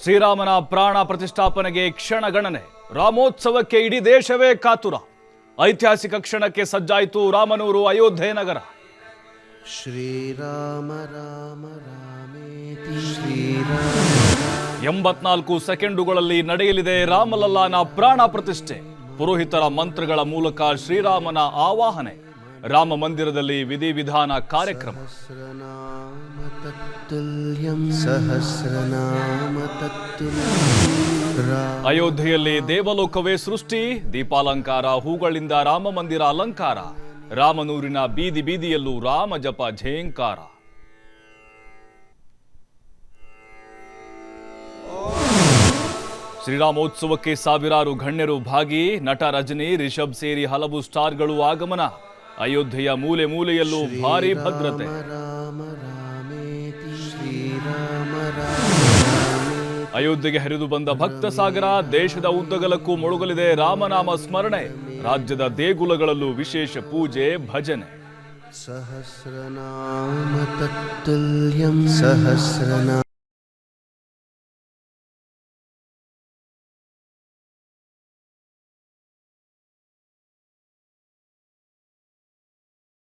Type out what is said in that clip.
ಶ್ರೀರಾಮನ ಪ್ರಾಣ ಪ್ರತಿಷ್ಠಾಪನೆಗೆ ಕ್ಷಣಗಣನೆ. ರಾಮೋತ್ಸವಕ್ಕೆ ಇಡೀ ದೇಶವೇ ಕಾತುರ. ಐತಿಹಾಸಿಕ ಕ್ಷಣಕ್ಕೆ ಸಜ್ಜಾಯಿತು ರಾಮನೂರು ಅಯೋಧ್ಯೆ ನಗರ. ಶ್ರೀರಾಮ ರಾಮ ರಾಮೇತಿ ಶ್ರೀರಾಮ 84 ಸೆಕೆಂಡುಗಳಲ್ಲಿ ನಡೆಯಲಿದೆ ರಾಮಲಲ್ಲಾನ ಪ್ರಾಣ ಪ್ರತಿಷ್ಠೆ. ಪುರೋಹಿತರ ಮಂತ್ರಗಳ ಮೂಲಕ ಶ್ರೀರಾಮನ ಆವಾಹನೆ. ರಾಮ ಮಂದಿರದಲ್ಲಿ ವಿಧಿವಿಧಾನ ಕಾರ್ಯಕ್ರಮ. ಸಹಸ್ರನಾಮ ತತ್ತುಲ್ಯಂ. ಅಯೋಧ್ಯೆಯಲ್ಲಿ ದೇವಲೋಕವೇ ಸೃಷ್ಟಿ. ದೀಪಾಲಂಕಾರ, ಹೂಗಳಿಂದ ರಾಮ ಮಂದಿರ ಅಲಂಕಾರ. ರಾಮನೂರಿನ ಬೀದಿ ಬೀದಿಯಲ್ಲೂ ರಾಮ ಜಪ ಝೇಂಕಾರ. ಶ್ರೀರಾಮೋತ್ಸವಕ್ಕೆ ಸಾವಿರಾರು ಗಣ್ಯರು ಭಾಗಿ. ನಟ ರಜನಿ, ರಿಷಬ್ ಸೇರಿ ಹಲವು ಸ್ಟಾರ್ಗಳು ಆಗಮನ. ಅಯೋಧ್ಯೆಯ ಮೂಲೆ ಮೂಲೆಯಲ್ಲೂ ಭಾರೀ ಭದ್ರತೆ. ಅಯೋಧ್ಯೆಗೆ ಹರಿದು ಬಂದ ಭಕ್ತ ಸಾಗರ. ದೇಶದ ಉದ್ದಗಲಕ್ಕೂ ಮೊಳಗಲಿದೆ ರಾಮನಾಮ ಸ್ಮರಣೆ. ರಾಜ್ಯದ ದೇಗುಲಗಳಲ್ಲೂ ವಿಶೇಷ ಪೂಜೆ, ಭಜನೆ. ಸಹಸ್ರನಾಮ ತತ್ತುಲ್ಯಂ ಸಹಸ್ರನಾಮ